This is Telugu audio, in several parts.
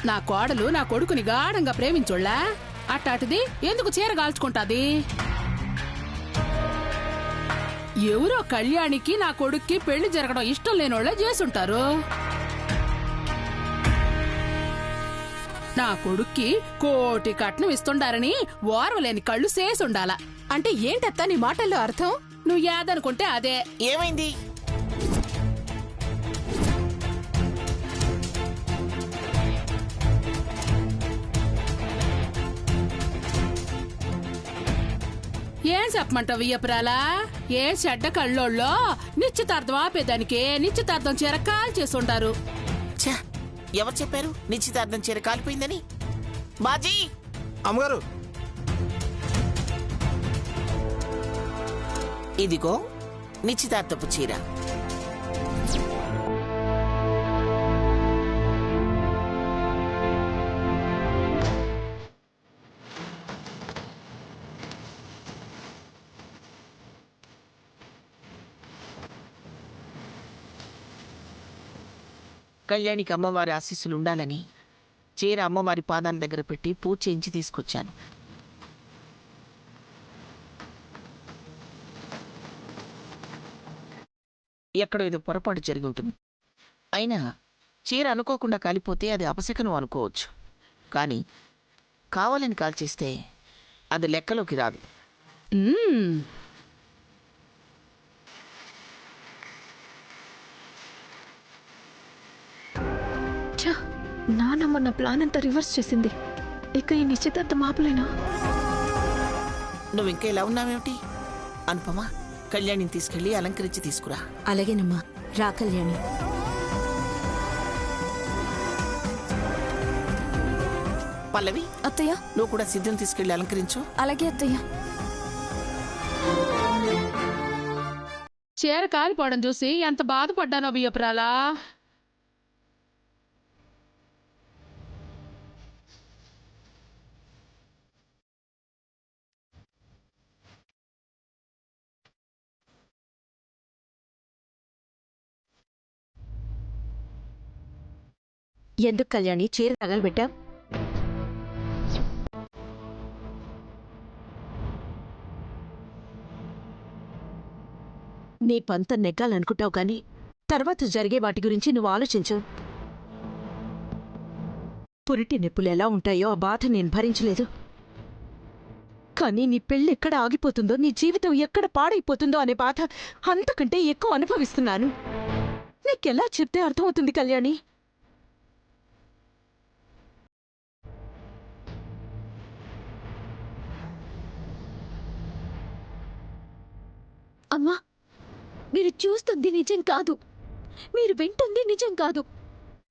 నా కోడలు నా కొడుకుని గాఢంగా ప్రేమించోళ్ళా అట్టాటిది ఎందుకు చీర కాల్చుకుంటాది? ఎవరో కళ్యాణికి నా కొడుక్కి పెళ్లి జరగడం ఇష్టం లేనోళ్లే చేసుంటారు. నా కొడుక్కి కోటి కట్నం ఇస్తుండారని ఓర్వలేని కళ్ళు సేసుండాల. అంటే ఏంటత్తా నీ మాటల్లో అర్థం? నువ్వు ఏదనుకుంటే అదే. ఏమైంది? ఏం చెప్పమంటావు వియ్యపురాలా? ఏ చెడ్డ కళ్ళోళ్ళో నిశ్చితార్థం ఆపేదానికే నిశ్చితార్థం చీర కాల్ చేసుంటారు. ఎవరు చెప్పారు నిశ్చితార్థం చీర కాలిపోయిందని? బాజీ! అమ్మగారు, ఇదిగో నిశ్చితార్థపు చీర. కళ్యాణికి అమ్మవారి ఆశీస్సులు ఉండాలని చీర అమ్మవారి పాదాల దగ్గర పెట్టి పూజ చేయించి తీసుకొచ్చాను. ఎక్కడో ఏదో పొరపాటు జరిగి ఉంటుంది. అయినా చీర అనుకోకుండా కాలిపోతే అది అపశకనం అనుకోవచ్చు, కానీ కావాలని కాల్చేస్తే అది లెక్కలోకి రాదు. నానమ్మ నా ప్లాన్ అంతా రివర్స్ చేసింది. ఇక ఈ నిశ్చితార్థం ఆపలేనా? నువ్వు ఇంకా ఇలా ఉన్నావేమిటి? అనుపమా, కళ్యాణిని తీసుకెళ్లి అలంకరించి తీసుకురా. అలాగేనమ్మా. రా కళ్యాణి. పల్లవి, అత్తయ్య నువ్వు కూడా సిద్ధం తీసుకెళ్లి అలంకరించు. అలాగే అత్తయ్య. చీర కాలిపోవడం చూసి ఎంత బాధపడ్డానో వియ్యపురాలా. ఎందుకు కళ్యాణి చీర తగలబెట్టావు? నీ పంత నెగ్గాలనుకుంటావు కానీ తర్వాత జరిగే వాటి గురించి నువ్వు ఆలోచించు. పురిటి నొప్పులు ఎలా ఉంటాయో ఆ బాధ నేను భరించలేదు. కానీ నీ పెళ్ళి ఎక్కడ ఆగిపోతుందో, నీ జీవితం ఎక్కడ పాడైపోతుందో అనే బాధ అంతకంటే ఎక్కువ అనుభవిస్తున్నాను. నీకెలా చెప్తే అర్థమవుతుంది కళ్యాణి? అమ్మా, మీరు చూస్తుంది నిజం కాదు, మీరు వింటుంది నిజం కాదు.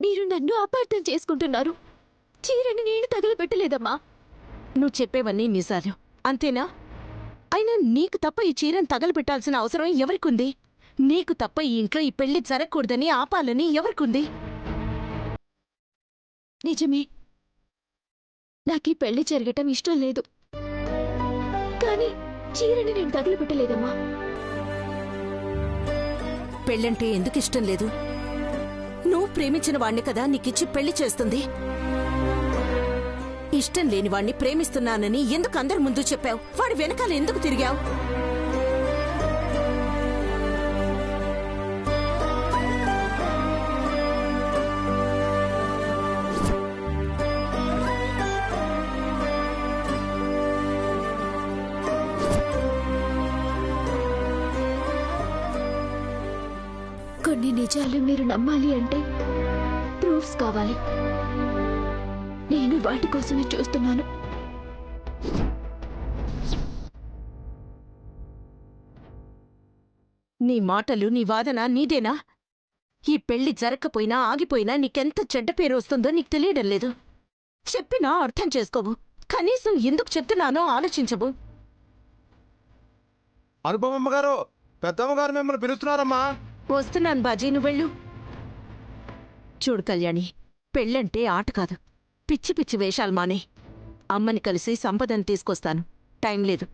మీరు నన్ను అపార్థం చేసుకుంటున్నారు. చీరని నేను తగలబెట్టలేదమ్మా. నువ్వు చెప్పేవన్నీ నిజాలు అంతేనా? అయినా నీకు తప్ప ఈ చీరను తగలబెట్టాల్సిన అవసరం ఎవరికుంది? నీకు తప్ప ఈ ఇంట్లో ఈ పెళ్లి జరగకూడదని ఆపాలని ఎవరికుంది? నిజమే, నాకు ఈ పెళ్లి జరగటం ఇష్టం లేదు, కానీ చీరని నేను తగలబెట్టలేదమ్మా. పెళ్ళంటే ఎందుకు ఇష్టం లేదు? నువ్వు ప్రేమించిన వాణ్ణి కదా నీకిచ్చి పెళ్లి చేస్తుంది. ఇష్టం లేని వాణ్ణి ప్రేమిస్తున్నానని ఎందుకు అందరి ముందు చెప్పావు? వాడి వెనకాల ఎందుకు తిరిగావు? కొన్ని నిజాలు మీరు నమ్మాలి అంటే ప్రూఫ్స్ కావాలి. నేను వాటి కోసమే చూస్తున్నాను. నీ మాటలు, నీ వాదన నీదేనా? ఈ పెళ్లి జరగకపోయినా ఆగిపోయినా నీకెంత చెడ్డ పేరు వస్తుందో నీకు తెలియడం లేదు. చెప్పినా అర్థం చేసుకోవు, కనీసం ఎందుకు చెప్తున్నానో ఆలోచించవు. అనుపమమ్మగారు, పెద్దమ్మగారు మిమ్మల్ని పిలుస్తున్నారమ్మా. వస్తున్నాను బాజీ, నువ్వు వెళ్ళు. చూడు కళ్యాణి, పెళ్ళంటే ఆట కాదు. పిచ్చి పిచ్చి వేషాలు మానే. అమ్మని కలిసి సంపదను తీసుకొస్తాను. టైం లేదు.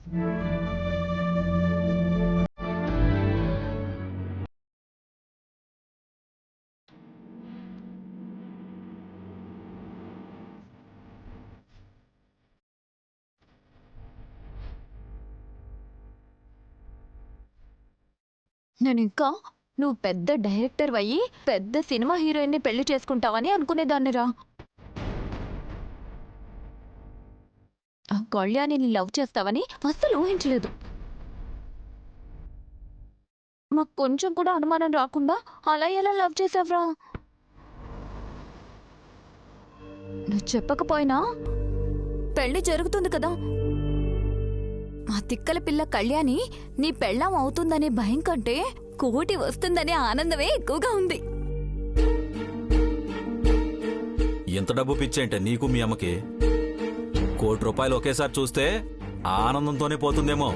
నేను ఇంకా నువ్వు పెద్ద డైరెక్టర్ అయ్యి పెద్ద సినిమా హీరోయిన్ని పెళ్లి చేసుకుంటావని అనుకునేదాన్నిరా. ఆ కళ్యాణిని లవ్ చేస్తావని అస్సలు ఊహించలేదు. మాకు కొంచెం కూడా అనుమానం రాకుండా అలా ఎలా లవ్ చేసావురా? నువ్వు చెప్పకపోయినా పెళ్లి జరుగుతుంది కదా. మా తిక్కల పిల్ల కళ్యాణి నీ పెళ్ళాం అవుతుందనే భయం కంటే కోటి వస్తుందనే ఆనందమే ఎక్కువగా ఉంది. ఎంత డబ్బు పిచ్చేంటే నీకు మీ అమ్మకి? ₹1,00,00,000 ఒకేసారి చూస్తే ఆనందంతోనే పోతుందేమో.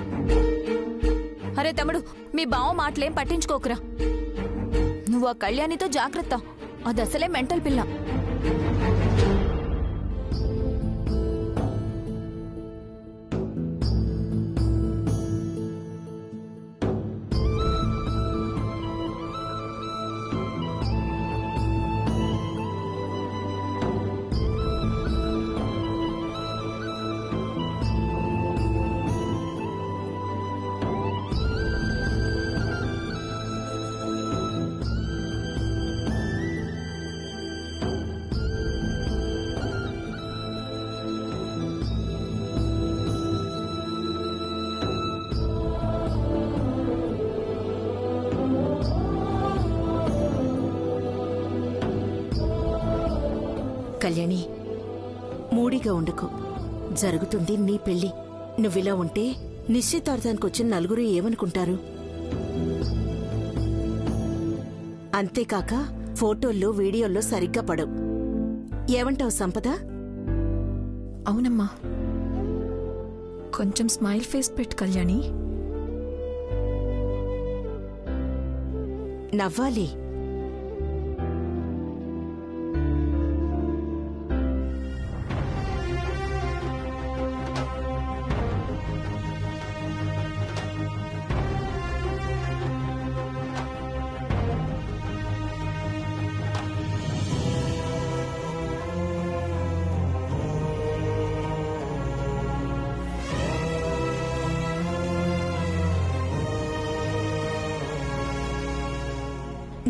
అరే తమ్ముడు, మీ బావ మాటలేం పట్టించుకోకురా. నువ్వు ఆ కళ్యాణితో జాగ్రత్త, అది అసలే మెంటల్ పిల్ల. కళ్యాణి, మూడిగా ఉండకు. జరుగుతుంది నీ పెళ్లి. నువ్విలా ఉంటే నిశ్చితార్థానికి వచ్చిన నలుగురు ఏమనుకుంటారు? అంతేకాక ఫోటోల్లో వీడియోల్లో సరిగ్గా పడవు. ఏమంటావు సంపద? అవునమ్మా, కొంచెం స్మైల్ ఫేస్ పెట్టు కళ్యాణి. నవ్వాలి.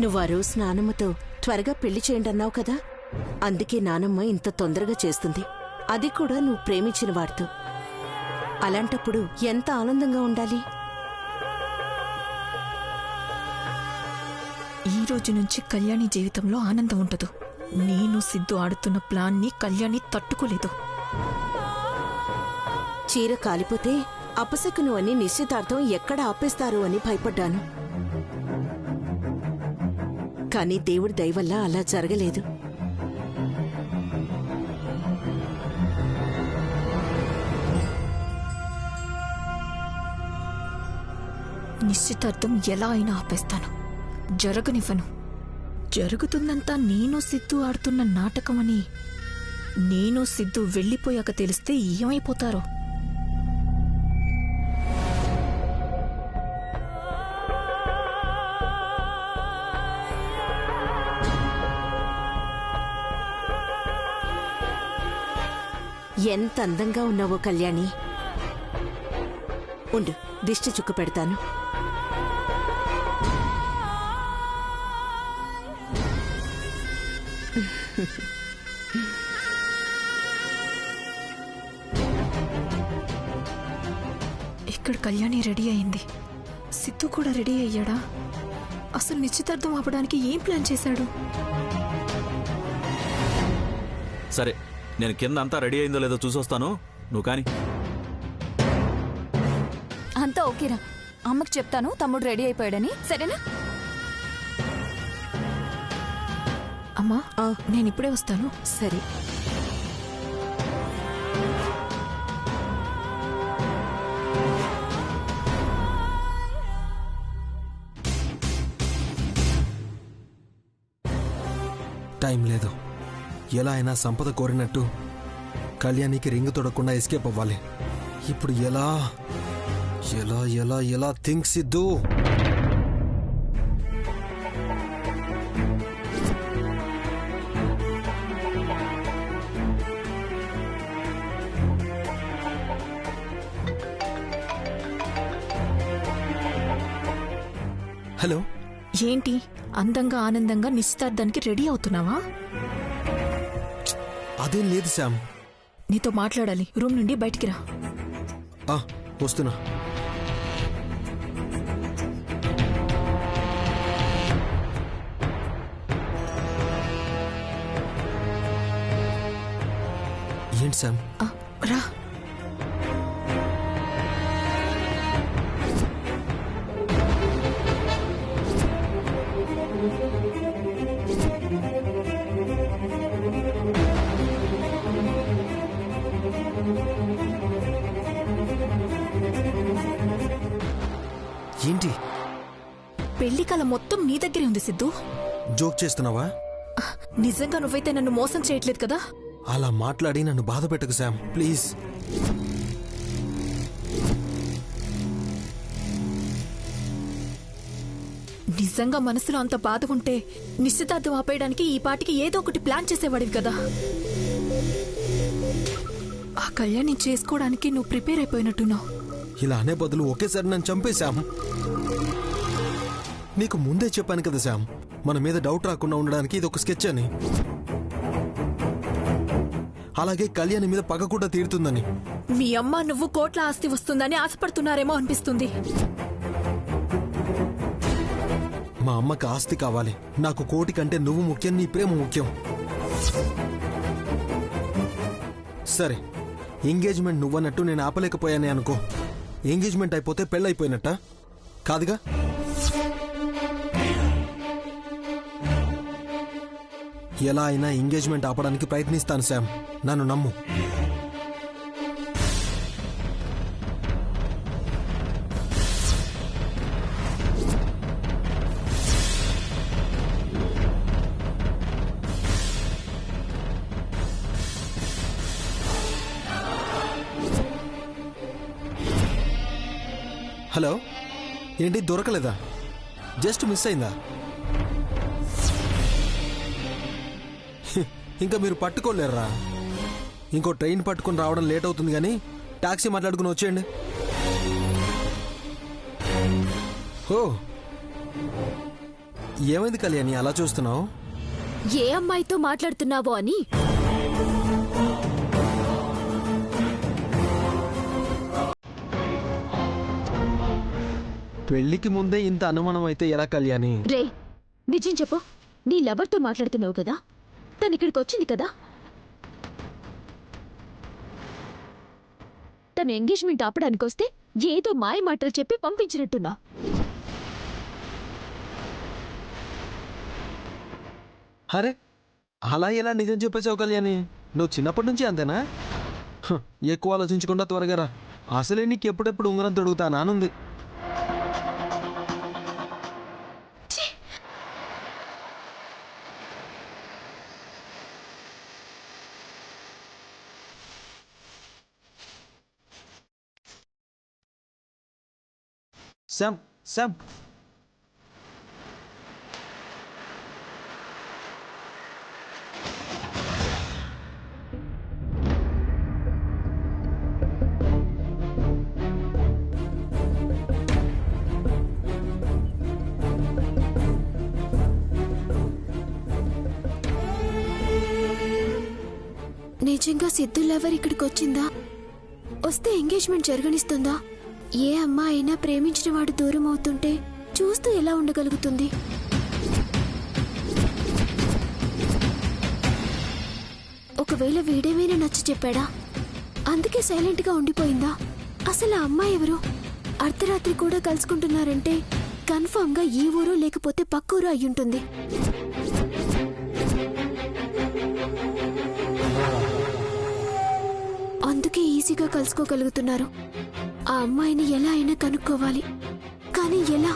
నువ్వు ఆ రోజు నానమ్మతో త్వరగా పెళ్లి చేయండి అన్నావు కదా, అందుకే నానమ్మ ఇంత తొందరగా చేస్తుంది. అది కూడా నువ్వు ప్రేమించిన వాడితో. అలాంటప్పుడు ఎంత ఆనందంగా ఉండాలి. ఈ రోజు నుంచి కళ్యాణి జీవితంలో ఆనందం ఉండదు. నేను సిద్ధు ఆడుతున్న ప్లాన్ని కళ్యాణి తట్టుకోలేదు. చీర కాలిపోతే అపశకును అని నిశ్చితార్థం ఎక్కడ ఆపేస్తారు అని భయపడ్డాను. కానీ దేవుడి దయవల్ల అలా జరగలేదు. నిశ్చితార్థం ఎలా అయినా ఆపేస్తాను, జరగనివ్వను. జరుగుతుందంతా నేను సిద్ధు ఆడుతున్న నాటకమని నేను సిద్ధు వెళ్ళిపోయాక తెలిస్తే ఏమైపోతారో. ఎంత అందంగా ఉన్నావో కళ్యాణి. ఉండు, దిష్టి చుక్క పెడతాను. ఇక్కడ కళ్యాణి రెడీ అయింది, సిద్ధు కూడా రెడీ అయ్యాడా? అసలు నిశ్చితార్థం ఆపడానికి ఏం ప్లాన్ చేశాడు? సరే, నేను కింద అంతా రెడీ అయిందో లేదో చూసొస్తాను, నువ్వు కానీ. అంతా ఓకేరా, అమ్మకి చెప్తాను తమ్ముడు రెడీ అయిపోయాడని, సరేనా? అమ్మా, నేను ఇప్పుడే వస్తాను. సరే. టైం లేదు. ఎలా అయినా సంపద కోరినట్టు కళ్యాణికి రింగు తొడకుండా ఎస్కేప్ అవ్వాలి. ఇప్పుడు ఎలా? ఎలా ఎలా ఎలా థింక్ సిద్ధు. హలో, ఏంటి అందంగా ఆనందంగా నిశ్చితార్థానికి రెడీ అవుతున్నావా? అదేం లేదు శామ్. నీతో మాట్లాడాలి. రూమ్ నుండి బయటికి రా. వస్తున్నా. ఏంటి శామ్? రా. ఏంటి పెళ్లి కళ మొత్తం నీ దగ్గరే ఉంది సిద్ధు. జోక్ చేస్తున్నావా? నిజంగా నువ్వైతే నన్ను మోసం చేయట్లేదు కదా? అలా మాట్లాడి నన్ను బాధ పెట్టకు శామ్, ప్లీజ్. నిజంగా మనసులో అంత బాధ ఉంటే నిశ్చితార్థం ఆపేయడానికి ఈ పాటికి ఏదో ఒకటి ప్లాన్ చేసేవాడివి కదా. ఆ కళ్యాణం చేసుకోవడానికి నువ్వు ప్రిపేర్ అయిపోయినట్టున్నావు. ఇలా అనే బదులు ఒకేసారి నన్ను చంపేశాం. నీకు ముందే చెప్పాను కదా శామ్, మన మీద డౌట్ రాకుండా ఉండడానికి ఇది ఒక స్కెచ్ అని. అలాగే కళ్యాణి మీద పగ కూడా తీరుతుందని. మీ అమ్మ నువ్వు కోట్ల ఆస్తి వస్తుందని ఆశపడుతున్నారేమో అనిపిస్తుంది. మా అమ్మకి ఆస్తి కావాలి, నాకు కోటి కంటే నువ్వు ముఖ్యం, నీ ప్రేమ ముఖ్యం. సరే, ఎంగేజ్మెంట్ నువ్వన్నట్టు నేను ఆపలేకపోయానే అనుకో. ఎంగేజ్మెంట్ అయిపోతే పెళ్ళైపోయినట్ట కాదుగా. ఎలా అయినా ఎంగేజ్మెంట్ ఆపడానికి ప్రయత్నిస్తాను శామ్, నన్ను నమ్ము. హలో, ఏంటి దొరకలేదా? జస్ట్ మిస్ అయిందా? ఇంకా మీరు పట్టుకోలేరా? ఇంకో ట్రైన్ పట్టుకుని రావడం లేట్ అవుతుంది, కానీ టాక్సీ మాట్లాడుకుని వచ్చేయండి. ఓ, ఏమైంది కళ్యాణి అలా చూస్తున్నావు? ఏ అమ్మాయితో మాట్లాడుతున్నావో అని. పెళ్లికి ముందే ఇంత అనుమానం అయితే ఎలా కళ్యాణి? రే, నిజం చెప్పు. నీ లవర్తో మాట్లాడుతున్నావు కదా, తను ఇక్కడికి వచ్చింది కదా. తను ఎంగేజ్మెంట్ ఆపడానికి వస్తే ఏదో మాయ మాటలు చెప్పి పంపించినట్టున్నా. అరే, అలా ఎలా నిజం చెప్పేసావు కళ్యాణి? నువ్వు చిన్నప్పటి నుంచి అంతేనా? ఎక్కువ ఆలోచించకుండా త్వరగా రా. అసలే నీకు ఎప్పుడెప్పుడు ఉంగరం తొడుగుతానానుంది. శామ్, శామ్, నిజంగా సిద్ధు లవర్ ఇక్కడికి వచ్చిందా? వస్తే ఎంగేజ్మెంట్ జరగనిస్తుందా? ఏ అమ్మాయి అయినా ప్రేమించిన వాడు దూరం అవుతుంటే చూస్తూ ఎలా ఉండగలుగుతుంది? ఒకవేళ వీడేమైనా నచ్చ చెప్పాడా? అందుకే సైలెంట్ గా ఉండిపోయిందా? అసలు ఆ అమ్మాయి ఎవరు? అర్ధరాత్రి కూడా కలుసుకుంటున్నారంటే కన్ఫర్మ్ గా ఈ ఊరు లేకపోతే పక్క ఊరు అయ్యుంటుంది. అందుకే ఈజీగా కలుసుకోగలుగుతున్నారు. ఆ అమ్మాయిని ఎలా అయినా కనుక్కోవాలి, కానీ ఎలా?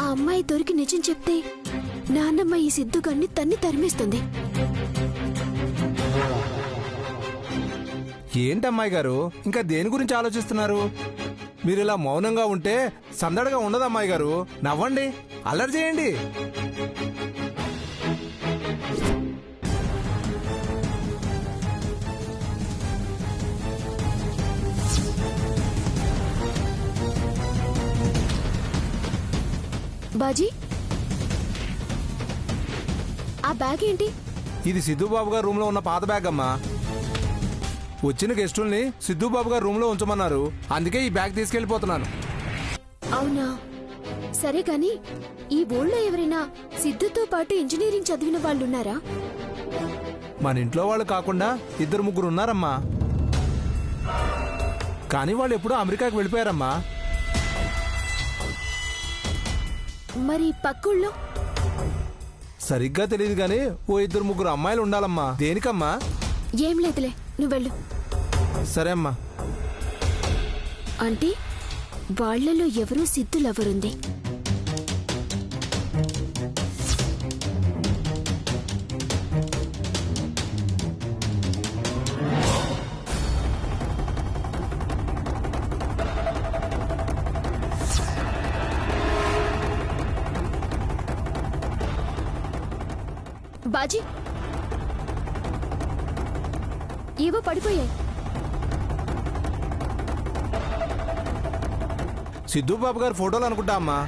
ఆ అమ్మాయి దొరికి నిజం చెప్తే నాన్నమ్మ ఈ సిద్ధుగాన్ని తన్ని తరిమేస్తుంది. ఏంటమ్మాయి గారు ఇంకా దేని గురించి ఆలోచిస్తున్నారు? మీరు ఇలా మౌనంగా ఉంటే సందడిగా ఉండదు అమ్మాయి గారు. నవ్వండి, అల్లరి చేయండి. బాజీ, ఆ బ్యాగ్ ఏంటి? ఇది సిద్ధుబాబు గారు రూమ్ లో ఉన్న పాత బ్యాగ్ అమ్మా. వచ్చిన గెస్టుల్ని సిద్ధుబాబు గారు రూమ్ లో ఉంచమన్నారు, అందుకే ఈ బ్యాగ్ తీసుకెళ్లిపోతున్నాను. అవునా, సరే కాని ఈ ఊళ్ళో ఎవరైనా సిద్ధుతో పాటు ఇంజనీరింగ్ చదివిన వాళ్ళున్నారా? మన ఇంట్లో వాళ్ళు కాకుండా 2-3 ఉన్నారమ్మా. కానీ వాళ్ళు ఎప్పుడూ అమెరికాకి వెళ్ళిపోయారమ్మా. మరి పక్కూళ్ళో? సరిగ్గా తెలియదు కానీ ఓ 2-3 అమ్మాయిలు ఉండాలమ్మా. దేనికమ్మా? ఏం లేదులే, నువ్వు వెళ్ళు. సరే అమ్మా. అంటే వాళ్లలో ఎవరూ సిద్ధు లవరుంది. బాజీ, ఏవో పడిపోయాయి. సిద్ధుబాబు గారి ఫోటోలు అనుకుంటా అమ్మా.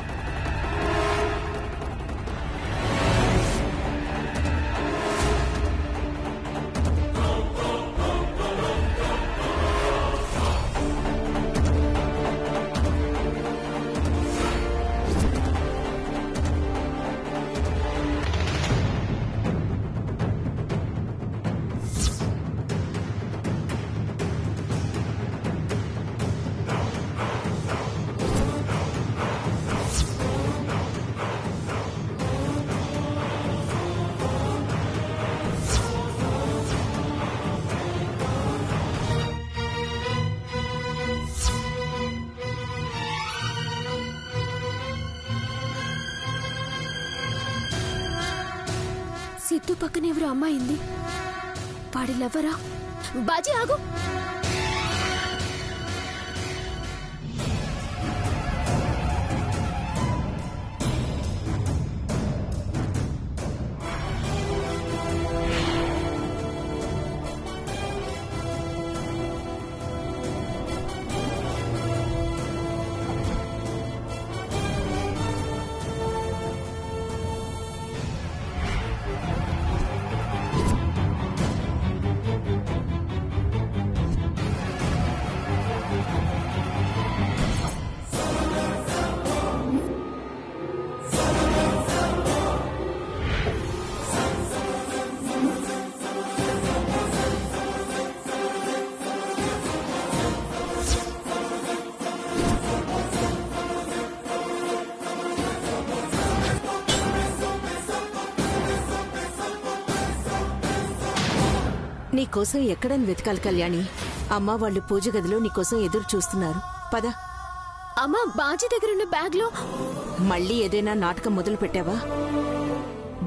సిద్ధు పక్కన ఎవరు అమ్మాయింది? వాడి లవ్వరా? బాజీ ఆగు. నీకోసం ఎక్కడని వెతకాలి కళ్యాణి? అమ్మా వాళ్ళు పూజ గదిలో నీకోసం ఎదురు చూస్తున్నారు. పద. అమ్మా, బాజీ దగ్గరున్న బ్యాగ్ లో మళ్ళీ ఏదైనా నాటకం మొదలు పెట్టావా?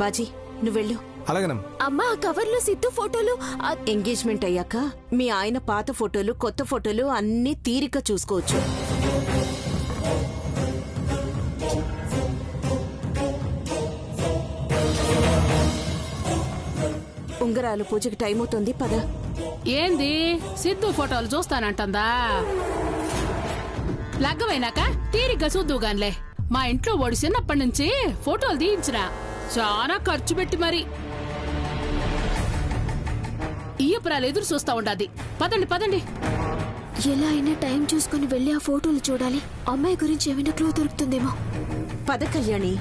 బాజీ, నువ్వెళ్ళు. అలాగేనమ్మా. అమ్మా, ఆ కవర్లో సిద్ధు ఫోటోలు. ఎంగేజ్మెంట్ అయ్యాక మీ ఆయన పాత ఫోటోలు, కొత్త ఫోటోలు అన్నీ తీరిక చూసుకోవచ్చు. ఉంగరాలు పూజకి టైం అవుతుంది, పద. ఏంది సిద్ధు ఫోటోలు చూస్తానంటుందా? లగ్గమైనాక తీరిగ్గా చూద్దుగాన్లే. మా ఇంట్లో ఓడి చిన్నప్పటి నుంచి ఫోటోలు తీయించరా, చాలా ఖర్చు పెట్టి మరి. ఈయపురాలు ఎదురు చూస్తా ఉండాది. పదండి పదండి. ఎలా అయినా టైం చూసుకుని వెళ్ళి ఆ ఫోటోలు చూడాలి. అమ్మాయి గురించి ఏమైనా క్లూ దొరుకుతుందేమో. పద కళ్యాణి.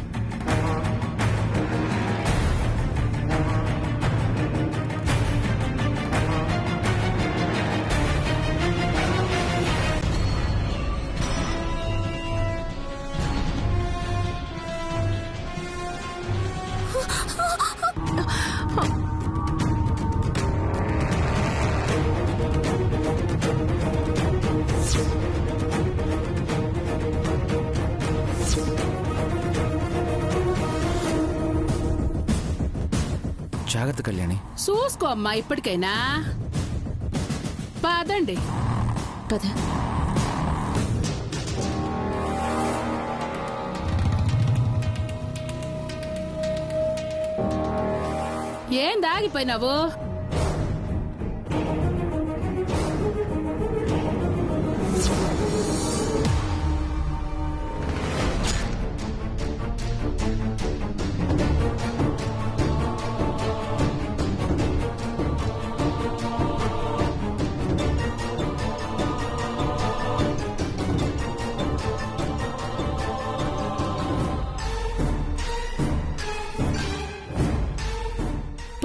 జాగ్రత్త కళ్యాణి. చూసుకో అమ్మా, ఇప్పటికైనా పదండి. పద. ఏం దాగిపోయినావు?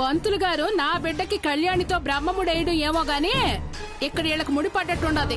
పంతులు గారు నా బిడ్డకి కళ్యాణితో బ్రహ్మముడేయడం ఏమో గాని ఇక్కడ వీళ్ళకి ముడి పడ్డట్టుండదు.